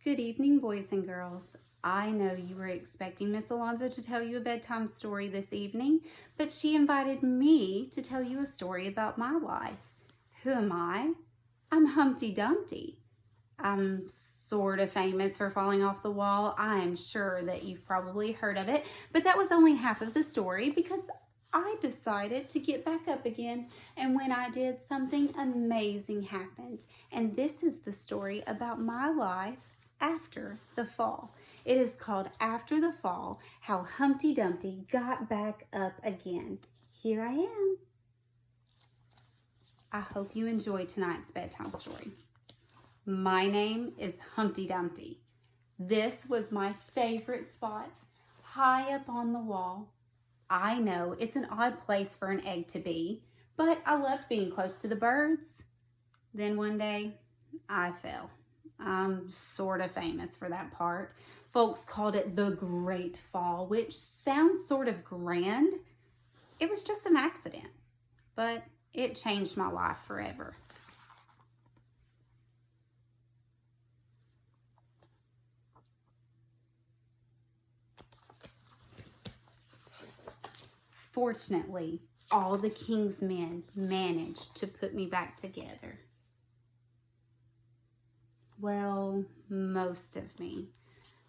Good evening, boys and girls. I know you were expecting Miss Alonso to tell you a bedtime story this evening, but she invited me to tell you a story about my life. Who am I? I'm Humpty Dumpty. I'm sort of famous for falling off the wall. I'm sure that you've probably heard of it, but that was only half of the story because I decided to get back up again, and when I did, something amazing happened. And this is the story about my life after the fall. It is called After the Fall, How Humpty Dumpty Got Back Up Again. Here I am. I hope you enjoyed tonight's bedtime story. My name is Humpty Dumpty. This was my favorite spot, high up on the wall. I know it's an odd place for an egg to be, but I loved being close to the birds. Then one day, I fell. I'm sort of famous for that part. Folks called it the Great Fall, which sounds sort of grand. It was just an accident, but it changed my life forever. Fortunately, all the king's men managed to put me back together. Well, most of me.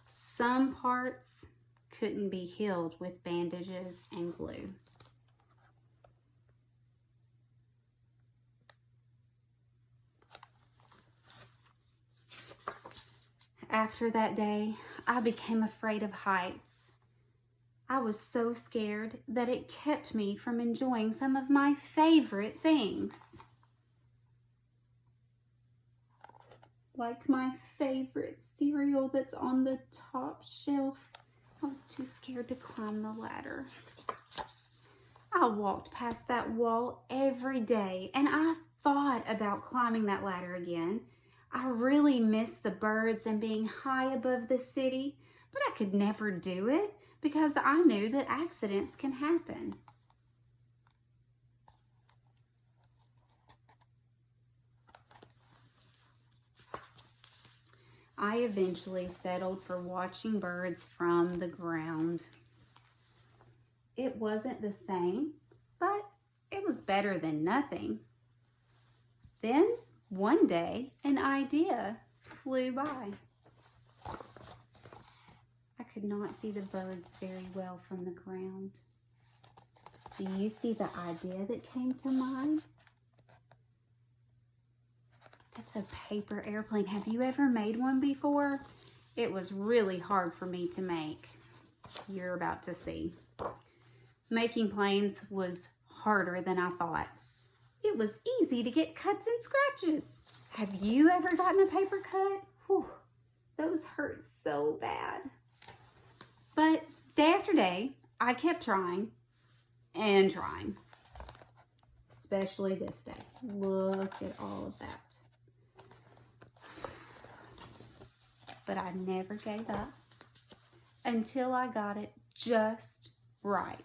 Some parts couldn't be healed with bandages and glue. After that day, I became afraid of heights. I was so scared that it kept me from enjoying some of my favorite things. Like my favorite cereal that's on the top shelf. I was too scared to climb the ladder. I walked past that wall every day and I thought about climbing that ladder again. I really missed the birds and being high above the city, but I could never do it because I knew that accidents can happen. I eventually settled for watching birds from the ground. It wasn't the same, but it was better than nothing. Then, one day, an idea flew by. I could not see the birds very well from the ground. Do you see the idea that came to mind? That's a paper airplane. Have you ever made one before? It was really hard for me to make. You're about to see. Making planes was harder than I thought. It was easy to get cuts and scratches. Have you ever gotten a paper cut? Whew, those hurt so bad. But day after day, I kept trying and trying. Especially this day. Look at all of that. But I never gave up until I got it just right.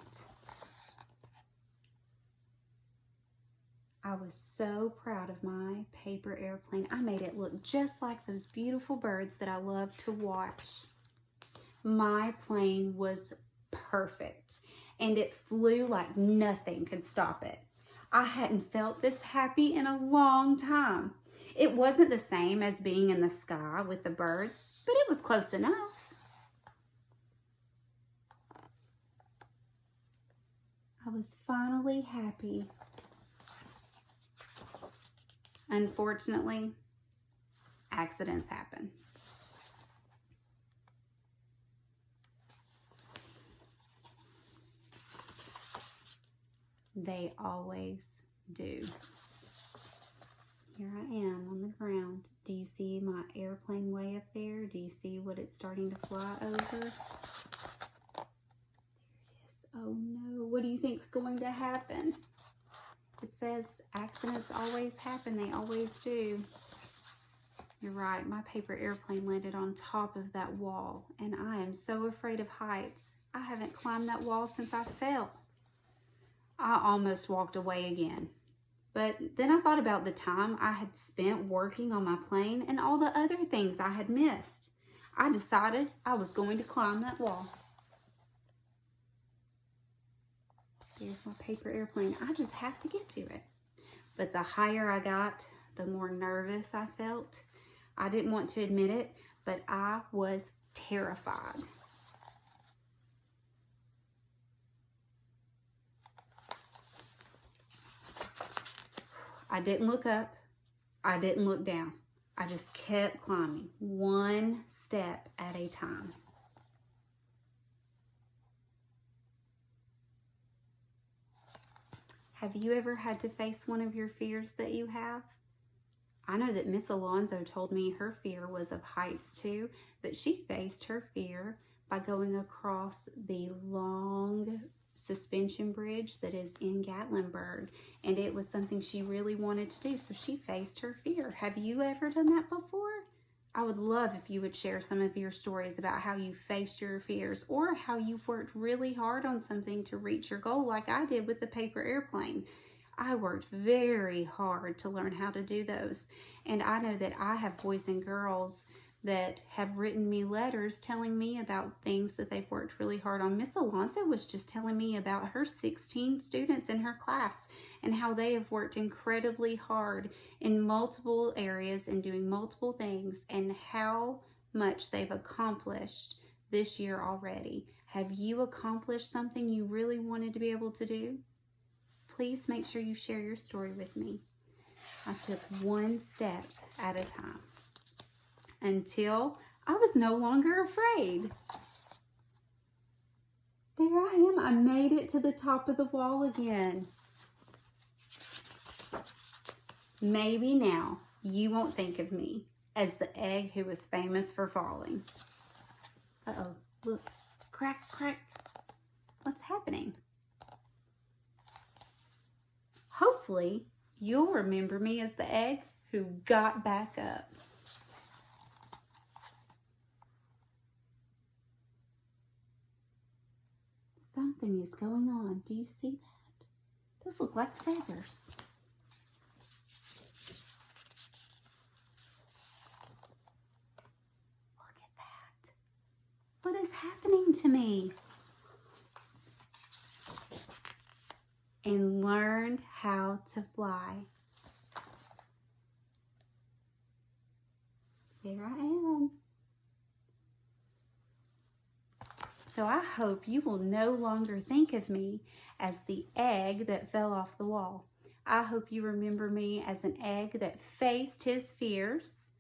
I was so proud of my paper airplane. I made it look just like those beautiful birds that I love to watch. My plane was perfect and it flew like nothing could stop it. I hadn't felt this happy in a long time. It wasn't the same as being in the sky with the birds, but it was close enough. I was finally happy. Unfortunately, accidents happen. They always do. Here I am on the ground. Do you see my airplane way up there? Do you see what it's starting to fly over? There it is. Oh no, what do you think's going to happen? It says accidents always happen. They always do. You're right, my paper airplane landed on top of that wall, and I am so afraid of heights. I haven't climbed that wall since I fell. I almost walked away again. But then I thought about the time I had spent working on my plane and all the other things I had missed. I decided I was going to climb that wall. There's my paper airplane. I just have to get to it. But the higher I got, the more nervous I felt. I didn't want to admit it, but I was terrified. I didn't look up. I didn't look down. I just kept climbing, one step at a time. Have you ever had to face one of your fears that you have? I know that Miss Alonso told me her fear was of heights too, but she faced her fear by going across the long suspension bridge that is in Gatlinburg, and it was something she really wanted to do, so she faced her fear. Have you ever done that before? I would love if you would share some of your stories about how you faced your fears or how you've worked really hard on something to reach your goal, like I did with the paper airplane. I worked very hard to learn how to do those, and I know that I have boys and girls that have written me letters telling me about things that they've worked really hard on. Miss Alonso was just telling me about her 16 students in her class and how they have worked incredibly hard in multiple areas and doing multiple things, and how much they've accomplished this year already. Have you accomplished something you really wanted to be able to do? Please make sure you share your story with me. I took one step at a time until I was no longer afraid. There I am. I made it to the top of the wall again. Maybe now you won't think of me as the egg who was famous for falling. Uh-oh, look, crack, crack. What's happening? Hopefully, you'll remember me as the egg who got back up. Something is going on. Do you see that? Those look like feathers. Look at that. What is happening to me? And learned how to fly. There I am. So I hope you will no longer think of me as the egg that fell off the wall. I hope you remember me as an egg that faced his fears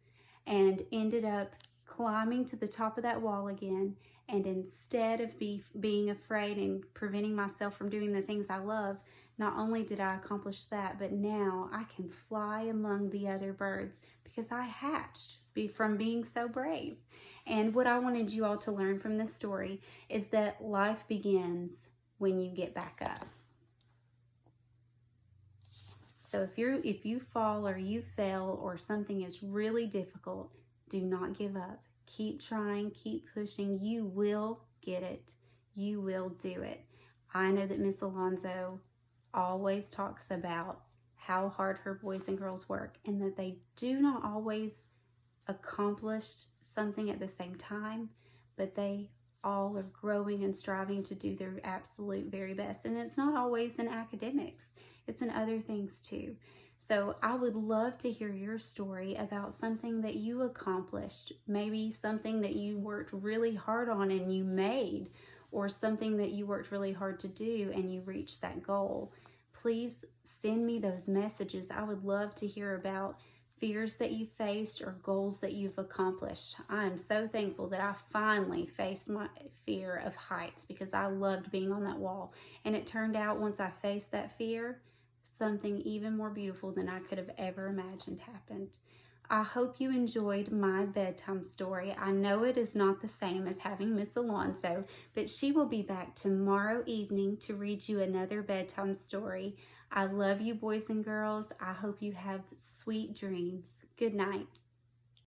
and ended up climbing to the top of that wall again. And instead of being afraid and preventing myself from doing the things I love, not only did I accomplish that, but now I can fly among the other birds because I hatched from being so brave. And what I wanted you all to learn from this story is that life begins when you get back up. So if you fall or you fail or something is really difficult, do not give up. Keep trying, keep pushing. You will get it. You will do it. I know that Miss Alonso always talks about how hard her boys and girls work and that they do not always accomplish something at the same time, but they all are growing and striving to do their absolute very best. And it's not always in academics. It's in other things too. So I would love to hear your story about something that you accomplished, maybe something that you worked really hard on and you made, or something that you worked really hard to do and you reached that goal. Please send me those messages. I would love to hear about fears that you faced or goals that you've accomplished. I am so thankful that I finally faced my fear of heights because I loved being on that wall. And it turned out once I faced that fear, something even more beautiful than I could have ever imagined happened. I hope you enjoyed my bedtime story. I know it is not the same as having Miss Alonso, but she will be back tomorrow evening to read you another bedtime story. I love you, boys and girls. I hope you have sweet dreams. Good night.